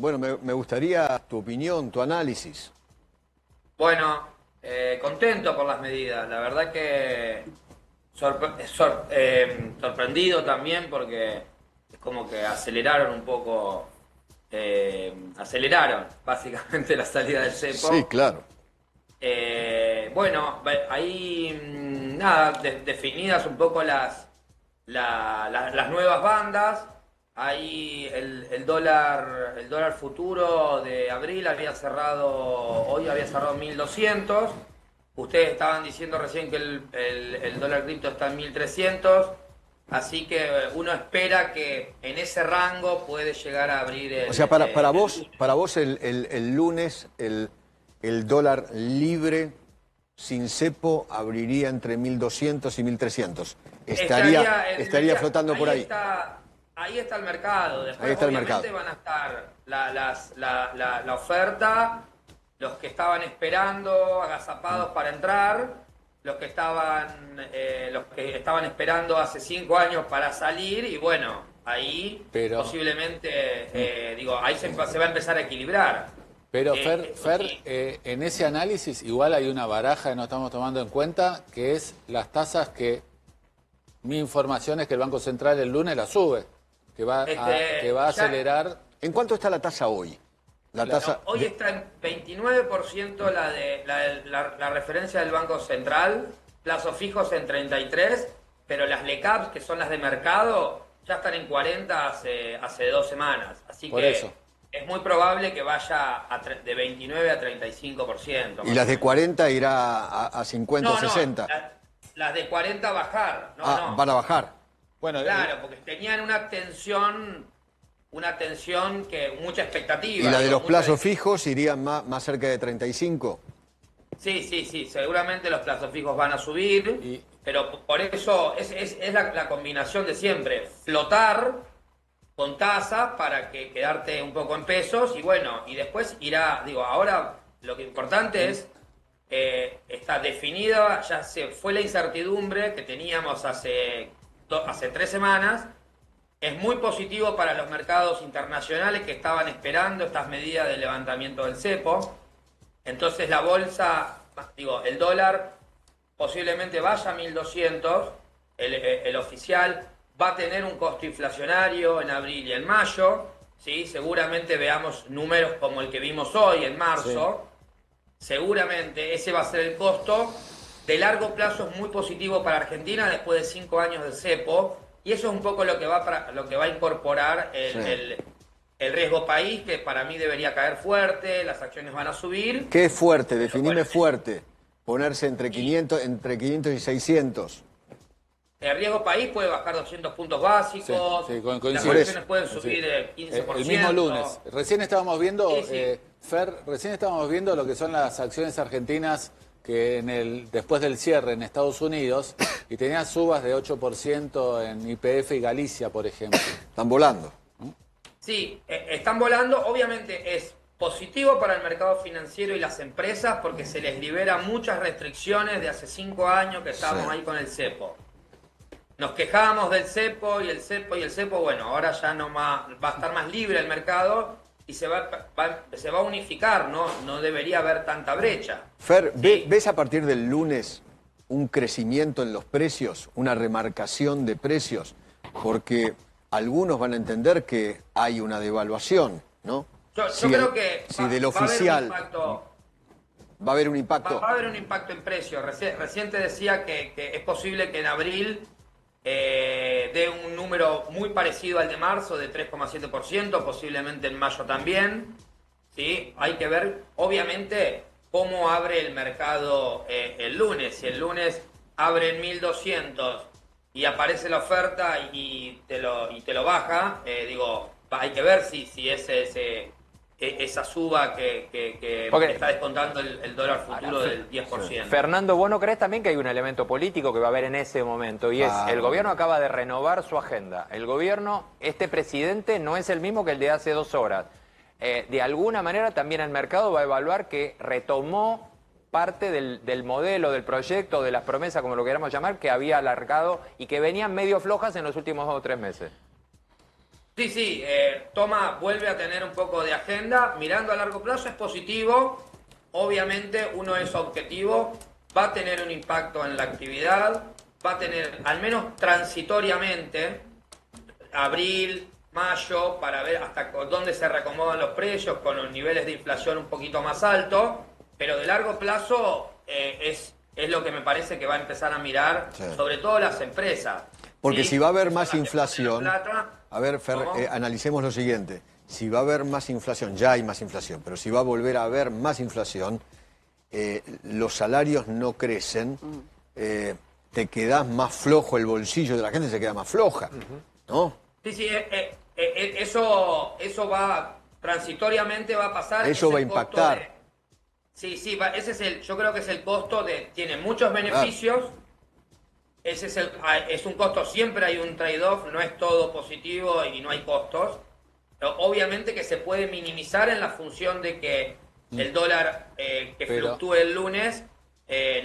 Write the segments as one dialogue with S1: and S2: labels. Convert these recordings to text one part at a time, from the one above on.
S1: bueno, me gustaría tu opinión, tu análisis.
S2: Bueno, contento por las medidas. La verdad que sorprendido también porque es como que aceleraron un poco, aceleraron básicamente la salida del
S1: Sí,
S2: cepo.
S1: claro.
S2: Bueno, ahí nada, definidas un poco las nuevas bandas. Ahí el dólar futuro de abril hoy había cerrado 1200. Ustedes estaban diciendo recién que el dólar cripto está en 1300. Así que uno espera que en ese rango puede llegar a abrir
S1: O sea, para vos el lunes el dólar libre sin cepo abriría entre 1200 y 1300. Estaría flotando por ahí.
S2: Ahí está el mercado.
S1: Ahí
S2: Después,
S1: está el mercado.
S2: obviamente, van a estar la oferta, los que estaban esperando, agazapados para entrar, los que estaban esperando hace 5 años para salir, y bueno, ahí posiblemente, ahí se va a empezar a equilibrar.
S3: Pero
S2: Sí.
S3: En ese análisis igual hay una baraja que no estamos tomando en cuenta, que es las tasas que mi información es que el Banco Central el lunes la sube, que va a acelerar.
S1: ¿En cuánto está la tasa hoy? La tasa
S2: Hoy está en 29% la referencia del Banco Central, plazos fijos en 33%, pero las LECAPs, que son las de mercado, ya están en 40 hace 2 semanas. Así
S3: Por
S2: que
S3: eso.
S2: es muy probable que vaya de 29 a 35%.
S1: y las de 40 irá a 50 o
S2: No,
S1: 60.
S2: las de 40 bajar.
S1: Van a bajar.
S3: Bueno,
S2: Claro, porque tenían una tensión que mucha expectativa.
S1: Y la de los
S2: mucha
S1: plazos fijos irían más cerca de 35.
S2: Sí, seguramente los plazos fijos van a subir, pero por eso es la combinación de siempre, flotar con tasas para que quedarte un poco en pesos y bueno, y después irá, ahora lo que importante es, está definida, ya se fue la incertidumbre que teníamos hace 3 semanas. Es muy positivo para los mercados internacionales que estaban esperando estas medidas de levantamiento del cepo. Entonces la bolsa, el dólar posiblemente vaya a 1200, el oficial va a tener un costo inflacionario en abril y en mayo, ¿sí? Seguramente veamos números como el que vimos hoy en marzo, seguramente ese va a ser el costo. De largo plazo es muy positivo para Argentina después de 5 años de cepo, y eso es un poco lo que va a incorporar el riesgo país, que para mí debería caer fuerte, las acciones van a subir.
S1: ¿Qué es fuerte? Definime fuerte. Ponerse entre 500 y 600.
S2: El riesgo país puede bajar 200 puntos básicos,
S3: coincido.
S2: las acciones pueden subir 15%.
S3: El mismo lunes. Recién estábamos viendo,
S2: Sí.
S3: recién estábamos viendo lo que son las acciones argentinas que después del cierre en Estados Unidos, y tenían subas de 8% en YPF y Galicia, por ejemplo.
S1: Están volando.
S2: Sí, están volando. Obviamente es positivo para el mercado financiero y las empresas porque se les libera muchas restricciones de hace 5 años que estábamos ahí con el cepo. Nos quejábamos del cepo y el cepo, bueno, ahora ya va a estar más libre el mercado y se va a unificar, no debería haber tanta brecha.
S1: Fer,
S2: Sí.
S1: ¿ves a partir del lunes un crecimiento en los precios, una remarcación de precios? Porque algunos van a entender que hay una devaluación, ¿no?
S2: Yo creo que
S1: si del oficial va a haber un impacto.
S2: Va a haber un impacto en precios. Recién te decía que es posible que en abril dé un número muy parecido al de marzo, de 3,7%, posiblemente en mayo también. ¿Sí? Hay que ver, obviamente, cómo abre el mercado el lunes. Si el lunes abre en 1200 y aparece la oferta y te lo baja, hay que ver si esa suba que está descontando el dólar futuro del 10%.
S4: Fernando, ¿vos no crees también que hay un elemento político que va a haber en ese momento? Y es, el gobierno acaba de renovar su agenda. El gobierno, este presidente, no es el mismo que el de hace 2 horas. De alguna manera también el mercado va a evaluar que retomó parte del modelo, del proyecto, de las promesas, como lo queramos llamar, que había alargado y que venían medio flojas en los últimos 2 o 3 meses.
S2: Sí, vuelve a tener un poco de agenda. Mirando a largo plazo es positivo. Obviamente uno es objetivo, va a tener un impacto en la actividad, va a tener, al menos transitoriamente, abril, mayo, para ver hasta dónde se reacomodan los precios, con los niveles de inflación un poquito más altos, pero de largo plazo es lo que me parece que va a empezar a mirar, sí, sobre todo las empresas.
S1: Porque
S2: ¿sí?
S1: Si va a haber más inflación, a ver, analicemos lo siguiente. Si va a haber más inflación, ya hay más inflación, pero si va a volver a haber más inflación, los salarios no crecen, te quedás más flojo, el bolsillo de la gente se queda más floja, ¿no?
S2: Sí, eso va, transitoriamente va a pasar.
S1: Eso va a impactar.
S2: Sí, yo creo que es el costo tiene muchos beneficios, claro. Es un costo, siempre hay un trade-off, no es todo positivo y no hay costos. Pero obviamente que se puede minimizar en la función de que el dólar fluctúe el lunes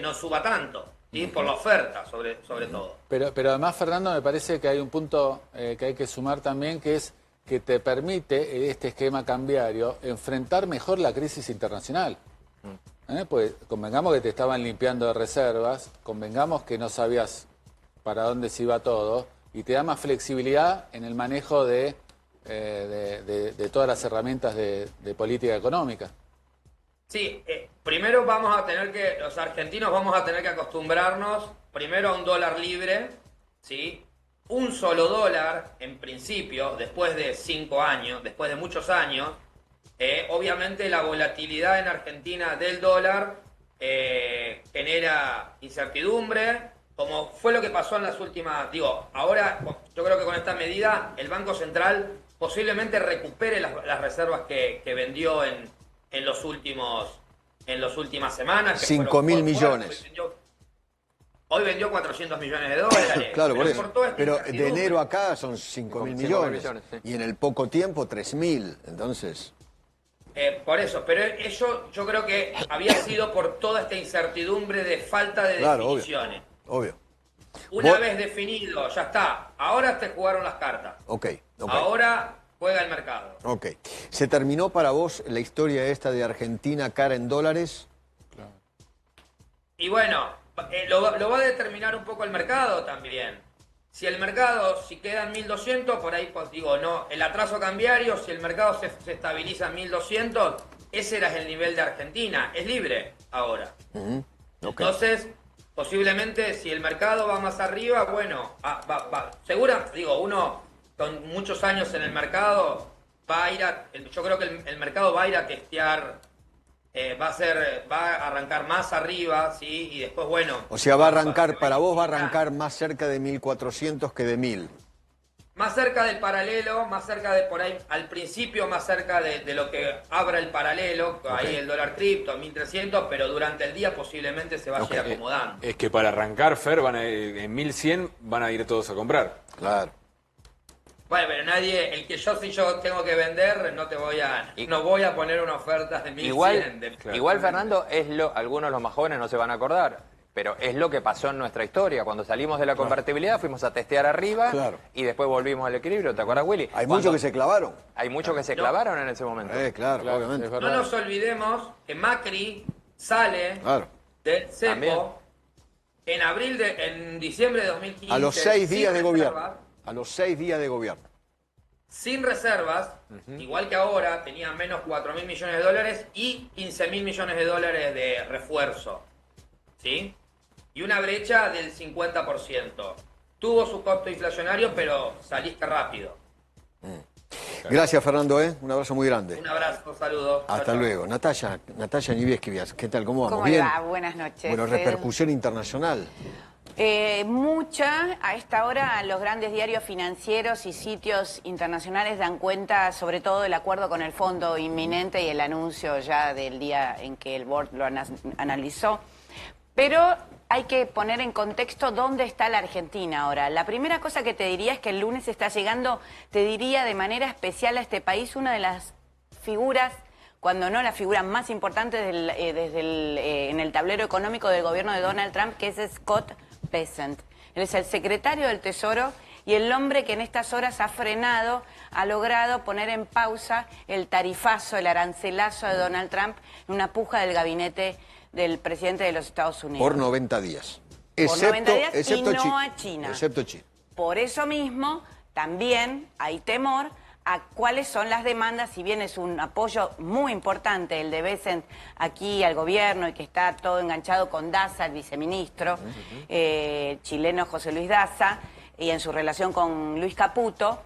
S2: no suba tanto, ¿sí? Por la oferta sobre todo.
S3: Pero además, Fernando, me parece que hay un punto que hay que sumar también, que es que te permite este esquema cambiario enfrentar mejor la crisis internacional. Pues convengamos que te estaban limpiando de reservas, convengamos que no sabías para dónde se iba todo, y te da más flexibilidad en el manejo de todas las herramientas de política económica.
S2: Sí, primero los argentinos vamos a tener que acostumbrarnos primero a un dólar libre, ¿sí? Un solo dólar, en principio, después de 5 años, después de muchos años. Obviamente la volatilidad en Argentina del dólar genera incertidumbre, como fue lo que pasó en las últimas, ahora yo creo que con esta medida el Banco Central posiblemente recupere las reservas que vendió en las últimas semanas.
S1: 5.000 millones.
S2: Hoy vendió 400 millones de dólares.
S1: Claro, por eso. Pero de enero acá son 5.000 millones. Sí. Y en el poco tiempo 3.000. Entonces...
S2: por eso, pero eso yo creo que había sido por toda esta incertidumbre de falta de definiciones.
S1: Obvio.
S2: Una vez definido, ya está. Ahora te jugaron las cartas.
S1: Ok.
S2: Ahora juega el mercado.
S1: Ok. ¿Se terminó para vos la historia esta de Argentina cara en dólares?
S3: Claro.
S2: Y bueno, lo va a determinar un poco el mercado también. Si el mercado, si queda en 1.200, por ahí pues no, el atraso cambiario, si el mercado se estabiliza en 1.200, ese era el nivel de Argentina. Es libre ahora.
S1: Okay.
S2: Entonces, posiblemente si el mercado va más arriba, bueno, uno con muchos años en el mercado va a ir yo creo que el mercado va a ir a testear, va a arrancar más arriba, ¿sí? Y después, bueno...
S1: O sea, para vos va a arrancar más cerca de 1.400 que de 1.000.
S2: Más cerca del paralelo, más cerca de por ahí, al principio más cerca de lo que abra el paralelo, ahí el dólar cripto, 1.300, pero durante el día posiblemente se vaya a ir acomodando.
S5: Es que para arrancar, Fer, en 1.100 van a ir todos a comprar.
S1: Claro.
S2: Bueno, pero si yo tengo que vender, no voy a poner una oferta de 1.100.
S4: Igual, Fernando, algunos los más jóvenes no se van a acordar, pero es lo que pasó en nuestra historia. Cuando salimos de la convertibilidad fuimos a testear arriba y después volvimos al equilibrio. ¿Te acuerdas, Willy?
S1: Hay muchos que se clavaron.
S4: Hay muchos que se clavaron en ese momento.
S1: Claro, obviamente.
S2: No nos olvidemos que Macri sale del cepo en diciembre de 2015.
S1: A los 6 días de gobierno. A los 6 días de gobierno.
S2: Sin reservas, igual que ahora, tenía menos 4.000 millones de dólares y 15.000 millones de dólares de refuerzo. ¿Sí? Y una brecha del 50%. Tuvo su costo inflacionario, pero saliste rápido.
S1: Gracias, Fernando, un abrazo muy grande.
S2: Un abrazo, saludos.
S1: Hasta luego. Natalia Nievieski, ¿qué tal? ¿Cómo vamos?
S6: ¿Cómo le va? Buenas noches.
S1: Bueno, repercusión internacional.
S6: Mucha. A esta hora los grandes diarios financieros y sitios internacionales dan cuenta sobre todo del acuerdo con el fondo inminente y el anuncio ya del día en que el board lo analizó. Pero hay que poner en contexto dónde está la Argentina ahora. La primera cosa que te diría es que el lunes está llegando, te diría de manera especial a este país, una de las figuras, cuando no la figura más importante en el tablero económico del gobierno de Donald Trump, que es Scott Bessent. Él es el secretario del Tesoro y el hombre que en estas horas ha frenado, ha logrado poner en pausa el tarifazo, el arancelazo de Donald Trump en una puja del gabinete del presidente de los Estados Unidos.
S1: Por 90 días.
S6: Por 90 días y no a China.
S1: Excepto China.
S6: Por eso mismo, también hay temor a cuáles son las demandas, si bien es un apoyo muy importante el de Bessent aquí al gobierno y que está todo enganchado con Daza, el viceministro chileno José Luis Daza, y en su relación con Luis Caputo.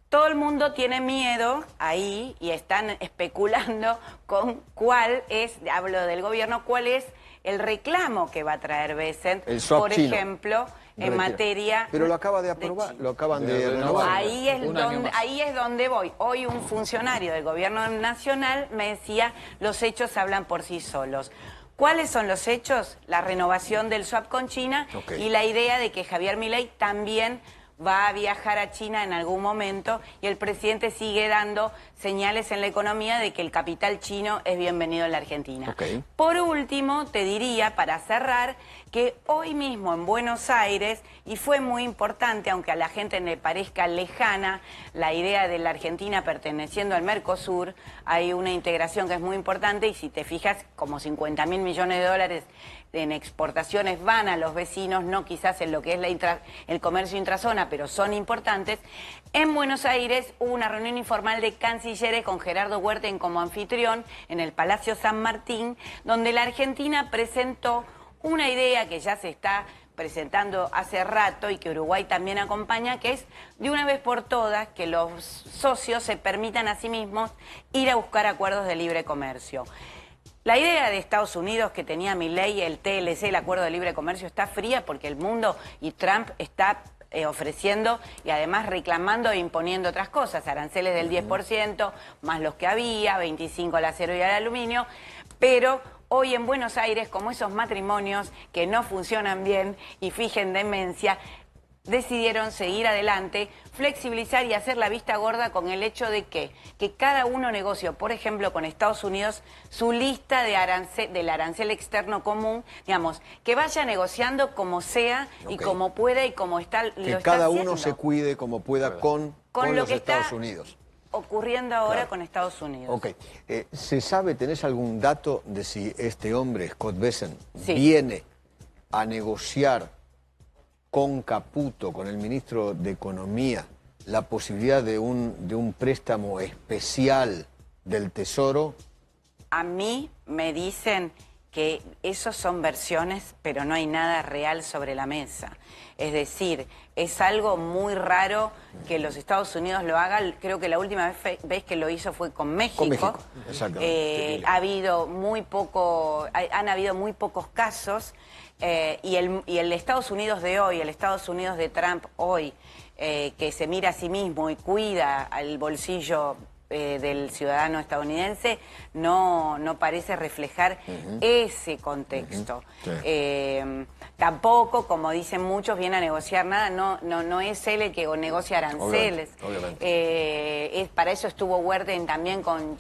S6: Todo el mundo tiene miedo ahí y están especulando con cuál es, hablo del gobierno, cuál es el reclamo que va a traer Bessent, por ejemplo, en materia...
S1: Pero lo acaba de aprobar, lo acaban de renovar.
S6: Ahí es donde voy. Hoy un funcionario del gobierno nacional me decía, los hechos hablan por sí solos. ¿Cuáles son los hechos? La renovación del swap con China y la idea de que Javier Milei también va a viajar a China en algún momento y el presidente sigue dando señales en la economía de que el capital chino es bienvenido en la Argentina. Por último, te diría, para cerrar, que hoy mismo en Buenos Aires, y fue muy importante, aunque a la gente le parezca lejana, la idea de la Argentina perteneciendo al Mercosur, hay una integración que es muy importante y si te fijas, como 50.000 millones de dólares en exportaciones van a los vecinos, no quizás en lo que es el comercio intrazona, pero son importantes. En Buenos Aires hubo una reunión informal de cancilleres con Gerardo Huerten como anfitrión en el Palacio San Martín, donde la Argentina presentó una idea que ya se está presentando hace rato y que Uruguay también acompaña, que es de una vez por todas que los socios se permitan a sí mismos ir a buscar acuerdos de libre comercio. La idea de Estados Unidos que tenía Milei, el TLC, el Acuerdo de Libre Comercio, está fría porque el mundo y Trump está ofreciendo y además reclamando e imponiendo otras cosas, aranceles del 10%, más los que había, 25 al acero y al aluminio, pero hoy en Buenos Aires, como esos matrimonios que no funcionan bien y fingen demencia, decidieron seguir adelante, flexibilizar y hacer la vista gorda con el hecho de que cada uno negocie, por ejemplo, con Estados Unidos, su lista de del arancel externo común, digamos, que vaya negociando como sea y como pueda y como está.
S1: Que cada uno se cuide como pueda con los Estados Unidos.
S6: Ocurriendo ahora con Estados Unidos.
S1: ¿Se sabe, tenés algún dato de si este hombre, Scott Bessent, viene a negociar con Caputo, con el ministro de Economía, la posibilidad de un préstamo especial del Tesoro?
S6: A mí me dicen que esos son versiones, pero no hay nada real sobre la mesa. Es decir, es algo muy raro que los Estados Unidos lo hagan. Creo que la última vez que lo hizo fue con México.
S1: Con México, exactamente.
S6: Han habido muy pocos casos. Y el Estados Unidos de hoy, el Estados Unidos de Trump hoy, que se mira a sí mismo y cuida al bolsillo del ciudadano estadounidense, no parece reflejar ese contexto. Tampoco, como dicen muchos, viene a negociar nada, no es él el que negocia aranceles. Obviamente. Para eso estuvo Huerten también con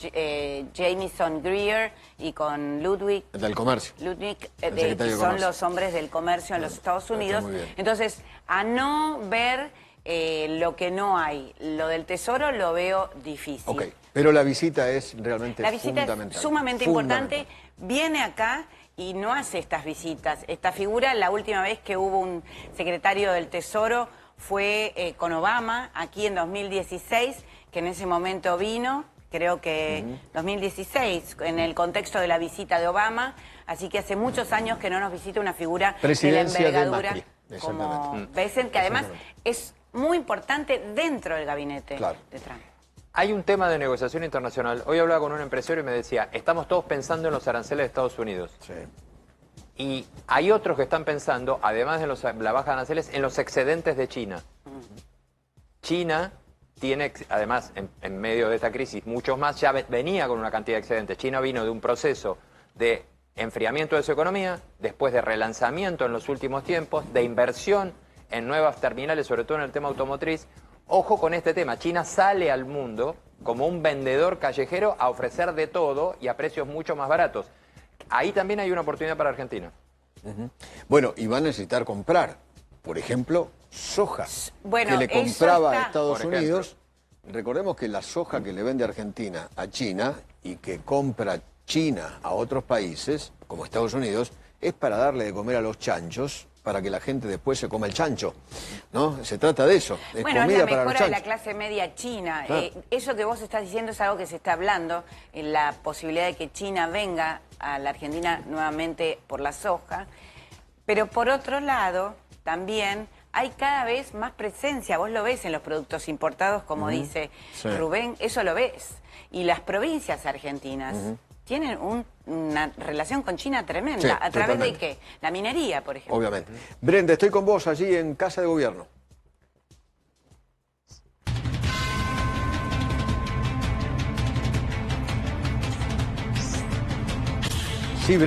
S6: Jamieson Greer y con Ludwig.
S1: Del comercio.
S6: Ludwig, que son los hombres del comercio en los Estados Unidos. Entonces, a no ver lo que no hay, lo del Tesoro lo veo difícil.
S1: Pero la visita es realmente fundamental.
S6: La visita es sumamente importante. Viene acá y no hace estas visitas. Esta figura, la última vez que hubo un secretario del Tesoro fue con Obama, aquí en 2016, que en ese momento vino, creo que 2016, en el contexto de la visita de Obama, así que hace muchos años que no nos visita una figura de la envergadura como Bessent, que además es muy importante dentro del gabinete de Trump.
S4: Hay un tema de negociación internacional. Hoy hablaba con un empresario y me decía, estamos todos pensando en los aranceles de Estados Unidos. Y hay otros que están pensando, además de la baja de aranceles, en los excedentes de China. China tiene, además, en medio de esta crisis, muchos más, ya venía con una cantidad de excedentes. China vino de un proceso de enfriamiento de su economía, después de relanzamiento en los últimos tiempos, de inversión en nuevas terminales, sobre todo en el tema automotriz. Ojo con este tema, China sale al mundo como un vendedor callejero a ofrecer de todo y a precios mucho más baratos. Ahí también hay una oportunidad para Argentina.
S1: Bueno, y va a necesitar comprar, por ejemplo, soja,
S6: Bueno,
S1: que le compraba a
S6: está.
S1: Estados
S4: Por ejemplo.
S1: Unidos. Recordemos que la soja que le vende Argentina a China y que compra China a otros países, como Estados Unidos, es para darle de comer a los chanchos, para que la gente después se coma el chancho, ¿no? Se trata de eso, es
S6: Bueno, es
S1: comida
S6: la
S1: para los
S6: mejora de la
S1: chanchos.
S6: clase media china.
S1: Ah.
S6: Eso que vos estás diciendo es algo que se está hablando, en la posibilidad de que China venga a la Argentina nuevamente por la soja. Pero por otro lado, también hay cada vez más presencia. Vos lo ves en los productos importados, como dice
S1: Sí.
S6: Rubén, eso lo ves. Y las provincias argentinas tienen una relación con China tremenda.
S1: Sí,
S6: ¿A través de
S1: totalmente.
S6: qué? La minería, por ejemplo.
S1: Obviamente. Brenda, estoy con vos allí en Casa de Gobierno. Sí,